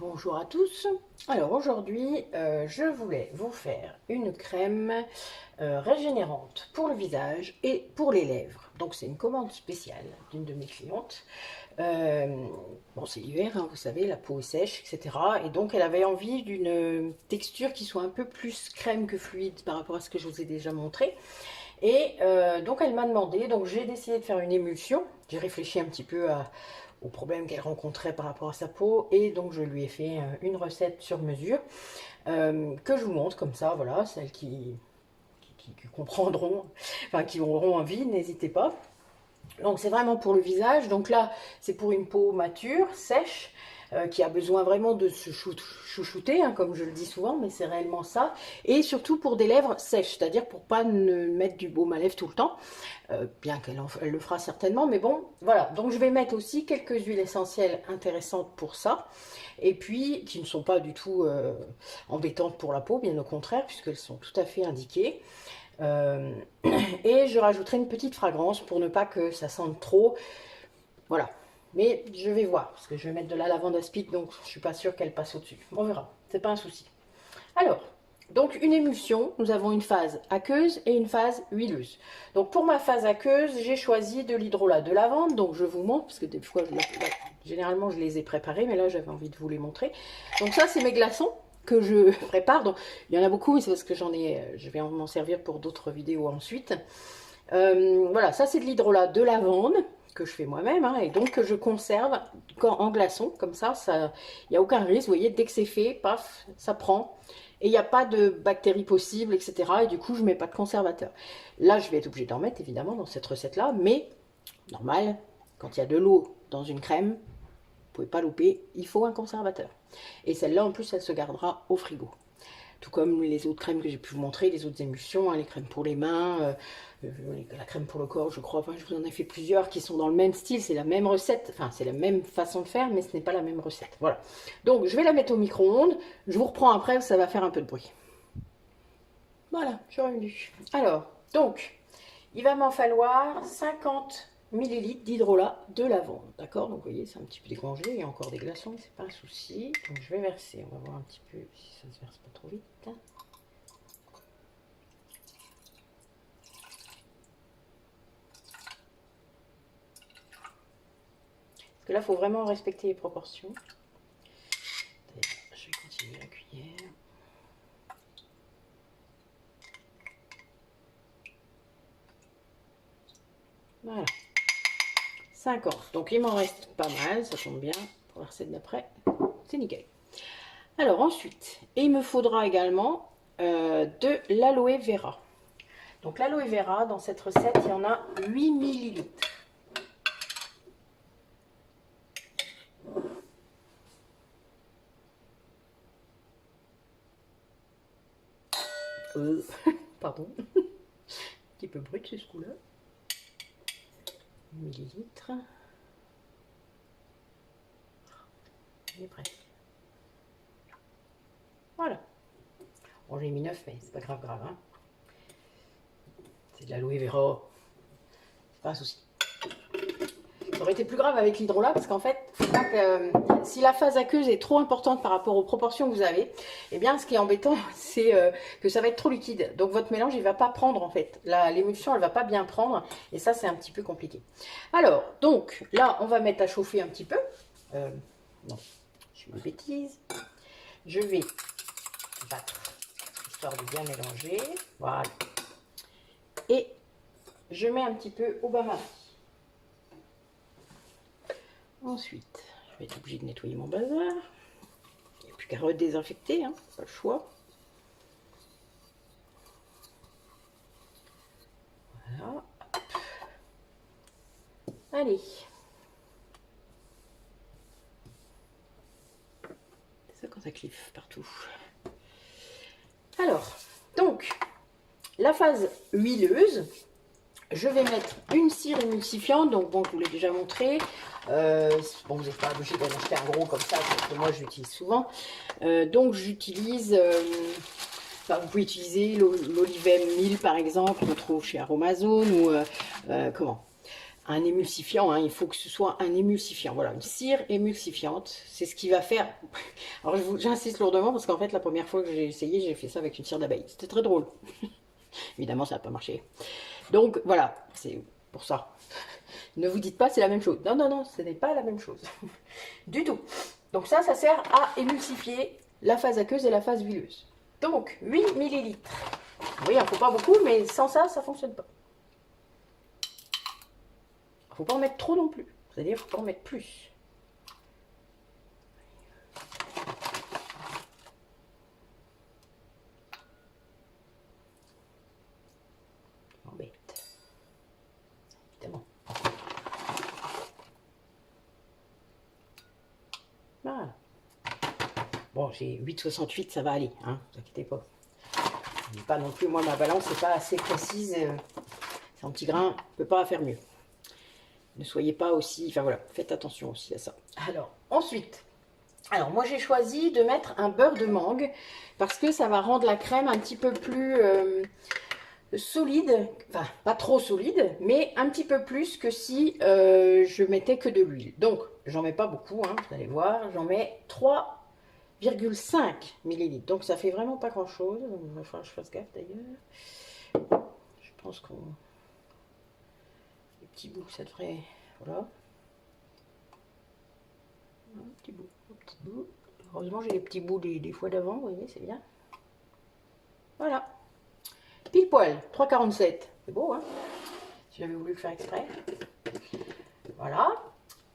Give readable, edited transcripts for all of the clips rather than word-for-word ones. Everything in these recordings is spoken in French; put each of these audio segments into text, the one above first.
Bonjour à tous. Alors aujourd'hui, je voulais vous faire une crème régénérante pour le visage et pour les lèvres. Donc c'est une commande spéciale d'une de mes clientes. Bon, c'est l'hiver, hein, vous savez, la peau est sèche, etc. Et donc elle avait envie d'une texture qui soit un peu plus crème que fluide par rapport à ce que je vous ai déjà montré. Et donc elle m'a demandé, donc j'ai décidé de faire une émulsion. J'ai réfléchi un petit peu aux problèmes qu'elle rencontrait par rapport à sa peau, et donc je lui ai fait une recette sur mesure que je vous montre comme ça, voilà, celles qui comprendront, enfin qui auront envie, n'hésitez pas. Donc c'est vraiment pour le visage, donc là c'est pour une peau mature, sèche, qui a besoin vraiment de se chouchouter, hein, comme je le dis souvent, mais c'est réellement ça. Et surtout pour des lèvres sèches, c'est-à-dire pour pas ne mettre du baume à lèvres tout le temps, bien qu'elle le fera certainement, mais bon, voilà. Donc je vais mettre aussi quelques huiles essentielles intéressantes pour ça, et puis qui ne sont pas du tout embêtantes pour la peau, bien au contraire, puisqu'elles sont tout à fait indiquées. Euh, et je rajouterai une petite fragrance pour ne pas que ça sente trop. Voilà. Mais je vais voir, parce que je vais mettre de la lavande aspic, donc je suis pas sûre qu'elle passe au-dessus. On verra, c'est pas un souci. Alors, donc une émulsion, nous avons une phase aqueuse et une phase huileuse. Donc pour ma phase aqueuse, j'ai choisi de l'hydrolat de lavande, donc je vous montre, parce que des fois, généralement je les ai préparés, mais là j'avais envie de vous les montrer. Donc ça c'est mes glaçons que je prépare, donc il y en a beaucoup, mais c'est parce que je vais m'en servir pour d'autres vidéos ensuite. Voilà, ça c'est de l'hydrolat de lavande que je fais moi-même, hein, et donc que je conserve en glaçon, comme ça, il n'y a aucun risque, vous voyez, dès que c'est fait, paf, ça prend, et il n'y a pas de bactéries possibles, etc., et du coup je ne mets pas de conservateur. Là je vais être obligée d'en mettre évidemment dans cette recette-là, mais normal, quand il y a de l'eau dans une crème, vous ne pouvez pas louper, il faut un conservateur. Et celle-là en plus elle se gardera au frigo. Tout comme les autres crèmes que j'ai pu vous montrer, les autres émulsions, hein, les crèmes pour les mains, la crème pour le corps, je crois. Enfin, je vous en ai fait plusieurs qui sont dans le même style, c'est la même recette, enfin, c'est la même façon de faire, mais ce n'est pas la même recette. Voilà. Donc, je vais la mettre au micro-ondes. Je vous reprends après, ça va faire un peu de bruit. Voilà, je suis revenue. Alors, donc, il va m'en falloir 50 millilitres d'hydrolat de lavande. D'accord? Donc, vous voyez, c'est un petit peu décongelé. Il y a encore des glaçons, mais c'est pas un souci. Donc, je vais verser. On va voir un petit peu si ça se verse pas trop vite. Parce que là, il faut vraiment respecter les proportions. Je vais continuer la cuillère. Voilà. 50. Donc, il m'en reste pas mal. Ça tombe bien. Pour la recette d'après, c'est nickel. Alors, ensuite, il me faudra également de l'aloe vera. Donc, l'aloe vera, dans cette recette, il y en a 8 millilitres. Pardon, un petit peu brut ce coup-là. Millilitres. Et presque. Voilà. Bon, j'ai mis 9, mais c'est pas grave, hein. C'est de l'aloe vera. C'est pas un souci. Ça aurait été plus grave avec l'hydrolat parce qu'en fait, si la phase aqueuse est trop importante par rapport aux proportions que vous avez, eh bien ce qui est embêtant, c'est que ça va être trop liquide. Donc votre mélange, il va pas prendre en fait. L'émulsion, elle va pas bien prendre et ça, c'est un petit peu compliqué. Alors, donc là, on va mettre à chauffer un petit peu. Non, je suis une bêtise. Je vais battre, histoire de bien mélanger. Voilà. Et je mets un petit peu au bain-marie. Ensuite, je vais être obligée de nettoyer mon bazar. Il n'y a plus qu'à redésinfecter, hein, pas le choix. Voilà. Allez. C'est ça quand ça cliffe partout. Alors, donc, la phase huileuse, je vais mettre une cire émulsifiante, donc bon, je vous l'ai déjà montré. Bon, vous n'êtes pas obligé d'en acheter un gros comme ça, parce que moi je l'utilise souvent. Donc j'utilise, enfin, vous pouvez utiliser l'Olivem 1000 par exemple, qu'on trouve chez Aromazone ou comment un émulsifiant, hein, il faut que ce soit un émulsifiant. Voilà, une cire émulsifiante, c'est ce qui va faire... Alors j'insiste lourdement parce qu'en fait la première fois que j'ai essayé, j'ai fait ça avec une cire d'abeille. C'était très drôle. Évidemment ça n'a pas marché. Donc voilà, c'est pour ça. Ne vous dites pas c'est la même chose. Non, non, non, ce n'est pas la même chose. Du tout. Donc ça sert à émulsifier la phase aqueuse et la phase huileuse. Donc 8 millilitres. Oui, il ne faut pas beaucoup, mais sans ça, ça ne fonctionne pas. Il ne faut pas en mettre trop non plus. C'est-à-dire qu'il ne faut pas en mettre plus. M'embête. Évidemment. Voilà. Bon, j'ai 8,68, ça va aller, hein, ne vous inquiétez pas. Je dis pas non plus, moi ma balance n'est pas assez précise. C'est un petit grain, on ne peut pas faire mieux. Ne soyez pas aussi... Enfin voilà, faites attention aussi à ça. Alors, ensuite, moi j'ai choisi de mettre un beurre de mangue parce que ça va rendre la crème un petit peu plus solide. Enfin, pas trop solide, mais un petit peu plus que si je mettais que de l'huile. Donc, j'en mets pas beaucoup, hein, vous allez voir. J'en mets 3,5 millilitres. Donc, ça fait vraiment pas grand-chose. Il va falloir que je fasse gaffe d'ailleurs. Je pense qu'on... Petit bout, ça devrait... Voilà. Un petit bout, un petit bout. Heureusement, j'ai les petits bouts des fois d'avant, vous voyez, c'est bien. Voilà. Pile poil, 3,47. C'est beau, hein? Si j'avais voulu le faire exprès. Voilà.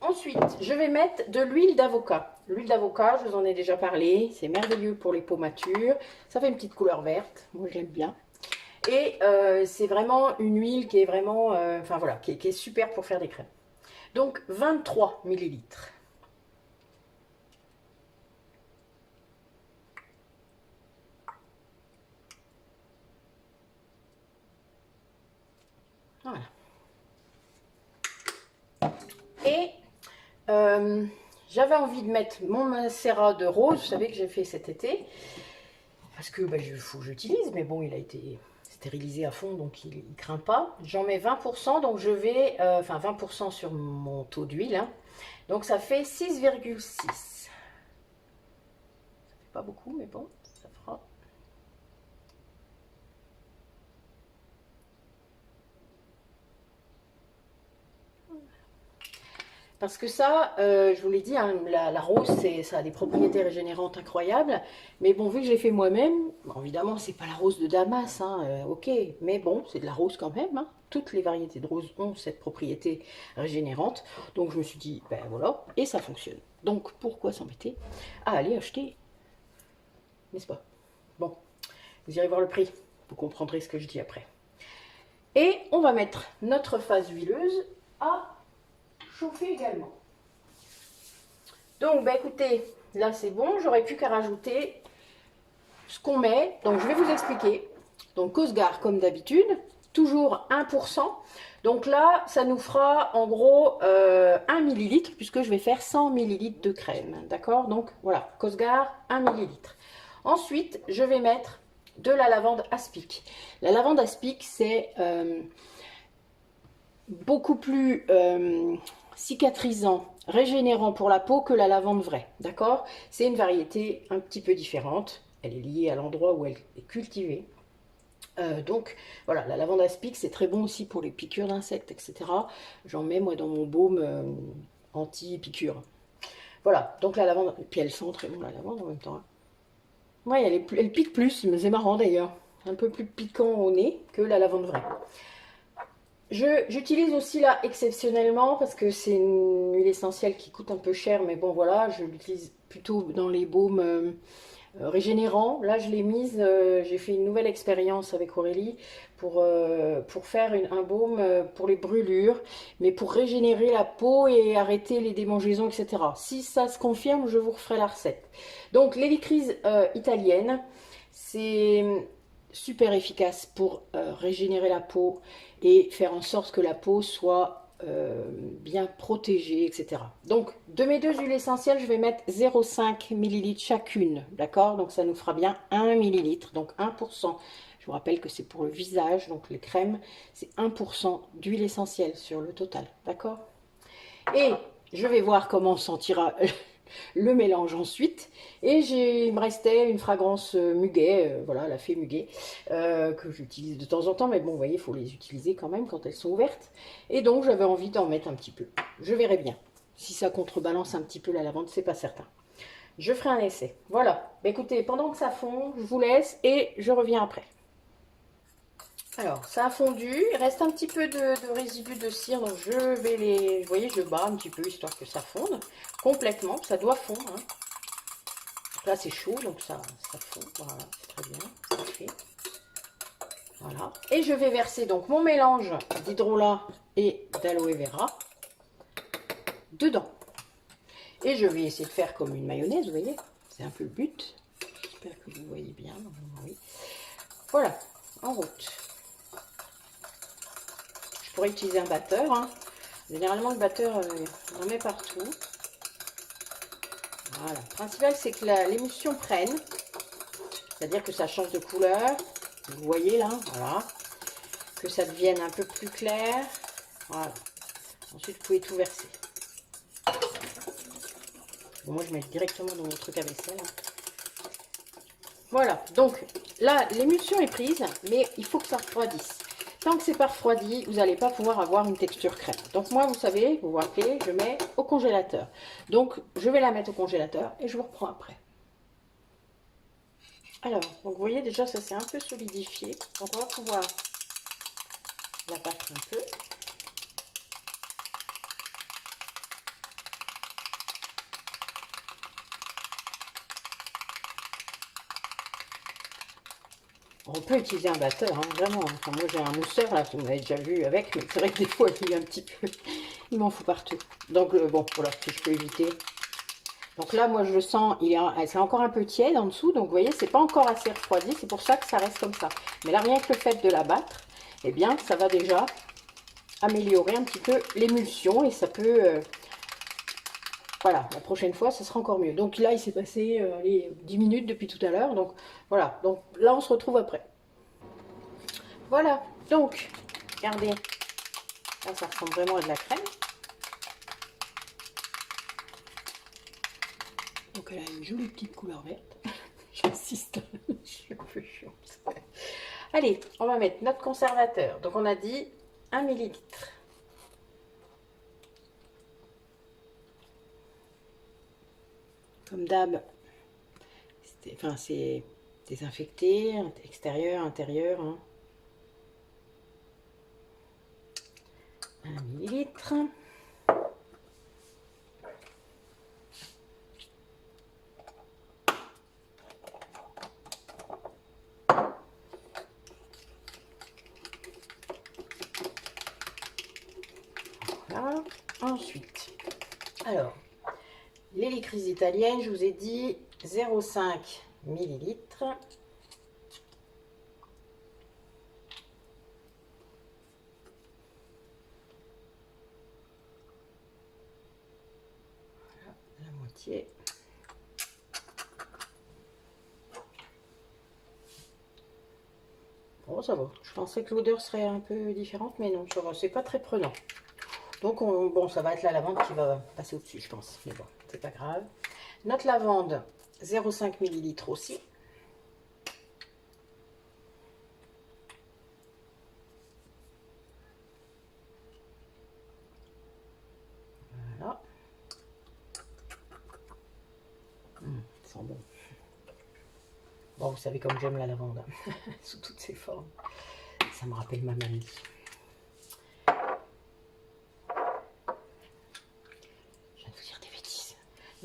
Ensuite, je vais mettre de l'huile d'avocat. L'huile d'avocat, je vous en ai déjà parlé. C'est merveilleux pour les peaux matures. Ça fait une petite couleur verte. Moi, j'aime bien. Et c'est vraiment une huile qui est vraiment, enfin voilà, qui est super pour faire des crèmes. Donc 23 millilitres. Voilà. Et j'avais envie de mettre mon macérat de rose, vous savez que j'ai fait cet été, parce que il faut que j'utilise, mais bon, il a été stérilisé à fond, donc il ne craint pas. J'en mets 20%, donc je vais, enfin 20% sur mon taux d'huile, hein. Donc ça fait 6,6. Ça fait pas beaucoup, mais bon, ça fera. Parce que ça, je vous l'ai dit, hein, la rose, ça a des propriétés régénérantes incroyables. Mais bon, vu que je l'ai fait moi-même, bon, évidemment, c'est pas la rose de Damas, hein, ok. Mais bon, c'est de la rose quand même, hein. Toutes les variétés de roses ont cette propriété régénérante. Donc je me suis dit, ben voilà, et ça fonctionne. Donc pourquoi s'embêter à aller acheter, n'est-ce pas? Bon, vous irez voir le prix, vous comprendrez ce que je dis après. Et on va mettre notre phase huileuse à chauffer également. Donc, écoutez, là c'est bon, j'aurais plus qu'à rajouter ce qu'on met. Donc, je vais vous expliquer. Donc, Cosgar, comme d'habitude, toujours 1%. Donc là, ça nous fera en gros 1 millilitre, puisque je vais faire 100 millilitres de crème. D'accord? Donc, voilà, Cosgar, 1 millilitre. Ensuite, je vais mettre de la lavande aspic. La lavande aspic, c'est beaucoup plus cicatrisant, régénérant pour la peau que la lavande vraie, d'accord? C'est une variété un petit peu différente, elle est liée à l'endroit où elle est cultivée. Donc voilà, la lavande aspic, c'est très bon aussi pour les piqûres d'insectes, etc. J'en mets moi dans mon baume anti-piqûre. Voilà, donc la lavande, et puis elle sent très bon la lavande en même temps, hein. Ouais, elle pique plus, mais c'est marrant d'ailleurs, un peu plus piquant au nez que la lavande vraie. J'utilise aussi là exceptionnellement parce que c'est une huile essentielle qui coûte un peu cher, mais bon voilà, je l'utilise plutôt dans les baumes régénérants. Là je l'ai mise, j'ai fait une nouvelle expérience avec Aurélie pour faire un baume pour les brûlures, mais pour régénérer la peau et arrêter les démangeaisons, etc. Si ça se confirme, je vous referai la recette. Donc l'hélicryse italienne, c'est super efficace pour régénérer la peau et faire en sorte que la peau soit bien protégée, etc. Donc, de mes deux huiles essentielles, je vais mettre 0,5 ml chacune, d'accord? Donc, ça nous fera bien 1 ml, donc 1%. Je vous rappelle que c'est pour le visage, donc les crèmes, c'est 1% d'huile essentielle sur le total, d'accord? Et je vais voir comment sentira le mélange ensuite. Et il me restait une fragrance muguet, voilà, la fée muguet, que j'utilise de temps en temps, mais bon, vous voyez, il faut les utiliser quand même quand elles sont ouvertes. Et donc, j'avais envie d'en mettre un petit peu. Je verrai bien. Si ça contrebalance un petit peu la lavande, c'est pas certain. Je ferai un essai. Voilà. Bah, écoutez, pendant que ça fond, je vous laisse et je reviens après. Alors, ça a fondu, il reste un petit peu de résidus de cire, donc je vais les... Vous voyez, je bats un petit peu, histoire que ça fonde complètement, ça doit fondre. Hein. Là, c'est chaud, donc ça fond, voilà, c'est très bien, ça fait. Voilà. Et je vais verser donc mon mélange d'hydrolat et d'aloe vera dedans. Et je vais essayer de faire comme une mayonnaise, vous voyez, c'est un peu le but. J'espère que vous voyez bien, oui. Voilà, en route. Je pourrais utiliser un batteur. Hein. Généralement, le batteur, on en met partout. Voilà. Le principal, c'est que l'émulsion prenne. C'est-à-dire que ça change de couleur. Vous voyez là, voilà. Que ça devienne un peu plus clair. Voilà. Ensuite, vous pouvez tout verser. Bon, moi, je mets directement dans mon truc à vaisselle. Hein. Voilà. Donc, là, l'émulsion est prise, mais il faut que ça refroidisse. Tant que c'est pas refroidi, vous n'allez pas pouvoir avoir une texture crème. Donc moi, vous savez, vous vous rappelez, je mets au congélateur. Donc, je vais la mettre au congélateur et je vous reprends après. Alors, donc vous voyez déjà, ça s'est un peu solidifié. Donc on va pouvoir la battre un peu. On peut utiliser un batteur, hein, vraiment. Enfin, moi j'ai un mousseur là, vous m'avez déjà vu avec, mais c'est vrai que des fois il est un petit peu, il m'en fout partout. Donc bon, voilà, si je peux éviter. Donc là, moi je le sens, c'est encore un peu tiède en dessous, donc vous voyez, c'est pas encore assez refroidi, c'est pour ça que ça reste comme ça. Mais là, rien que le fait de la battre, eh bien, ça va déjà améliorer un petit peu l'émulsion et ça peut, voilà, la prochaine fois, ça sera encore mieux. Donc là, il s'est passé les 10 minutes depuis tout à l'heure, donc voilà. Donc là, on se retrouve après. Voilà, donc, regardez, là, ça ressemble vraiment à de la crème. Donc elle a une jolie petite couleur verte. J'insiste, je suis un peu chiante. Allez, on va mettre notre conservateur. Donc on a dit 1 millilitre. Comme d'hab, enfin c'est désinfecté, extérieur, intérieur. Hein. 1 millilitre. Voilà. Ensuite, alors, l'hélicryse italienne, je vous ai dit 0,5 millilitres. Voilà, la moitié. Bon, ça va. Je pensais que l'odeur serait un peu différente, mais non, c'est pas très prenant. Donc, bon, ça va être la lavande qui va passer au-dessus, je pense. Mais bon, c'est pas grave. Notre lavande, 0,5 millilitres aussi. Voilà. Ça sent bon. Bon, vous savez comme j'aime la lavande, hein, sous toutes ses formes. Ça me rappelle ma mamie.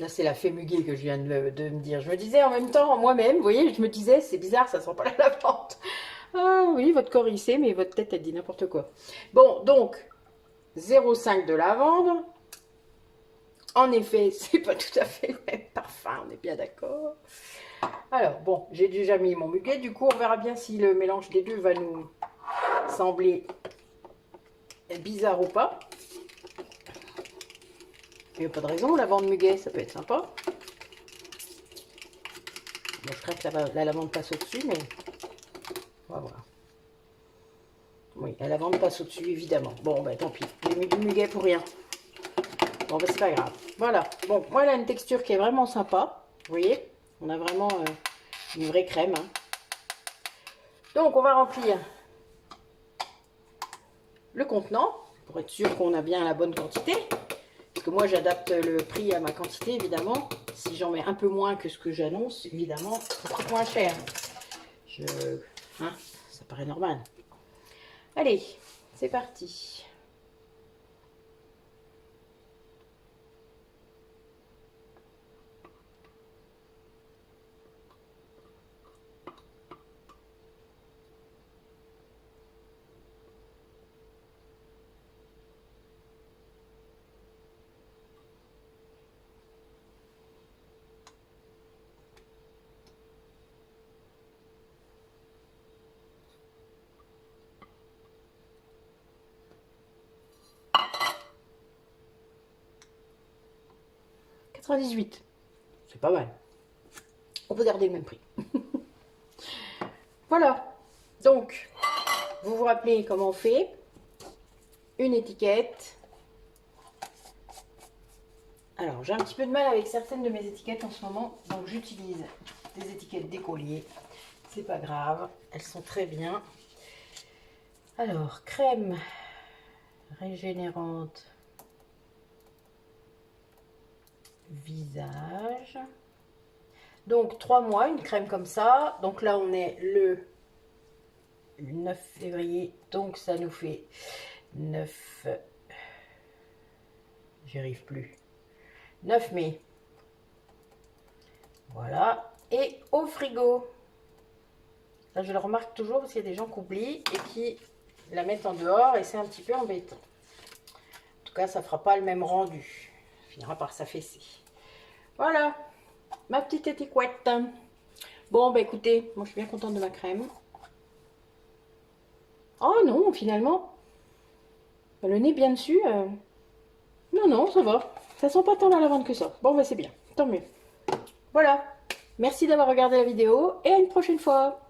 Là, c'est la fée muguet que je viens de me dire. Je me disais en même temps, moi-même, vous voyez, je me disais, c'est bizarre, ça sent pas la lavande. Ah oui, votre corps il sait, mais votre tête, elle dit n'importe quoi. Bon, donc, 0,5 de lavande. En effet, c'est pas tout à fait le même parfum, on est bien d'accord. Alors, bon, j'ai déjà mis mon muguet. Du coup, on verra bien si le mélange des deux va nous sembler bizarre ou pas. Il n'y a pas de raison, lavande muguet, ça peut être sympa. Bon, je crains que la lavande passe au-dessus, mais On va voir. Oui, la lavande passe au-dessus, évidemment. Bon, ben tant pis. J'ai mis du muguet pour rien. Bon, ben c'est pas grave. Voilà. Bon, moi, elle a une texture qui est vraiment sympa. Vous voyez? On a vraiment une vraie crème. Hein. Donc, on va remplir le contenant pour être sûr qu'on a bien la bonne quantité. Parce que moi, j'adapte le prix à ma quantité, évidemment. Si j'en mets un peu moins que ce que j'annonce, évidemment, ça coûte moins cher. Hein, ça paraît normal. Allez, c'est parti. $98. C'est pas mal. On peut garder le même prix. Voilà. Donc, vous vous rappelez comment on fait. Une étiquette. Alors, j'ai un petit peu de mal avec certaines de mes étiquettes en ce moment. Donc, j'utilise des étiquettes d'écolier. C'est pas grave. Elles sont très bien. Alors, crème régénérante visage. Donc 3 mois, une crème comme ça. Donc là on est le 9 février. Donc ça nous fait 9. J'y arrive plus. 9 mai. Voilà. Et au frigo. Là je le remarque toujours parce qu'il y a des gens qui oublient et qui la mettent en dehors et c'est un petit peu embêtant. En tout cas ça fera pas le même rendu. Ça finira par s'affaisser. Voilà, ma petite étiquette. Bon, bah écoutez, moi je suis bien contente de ma crème. Oh non, finalement, le nez bien dessus. Non, non, ça va. Ça sent pas tant la lavande que ça. Bon, bah c'est bien, tant mieux. Voilà, merci d'avoir regardé la vidéo et à une prochaine fois.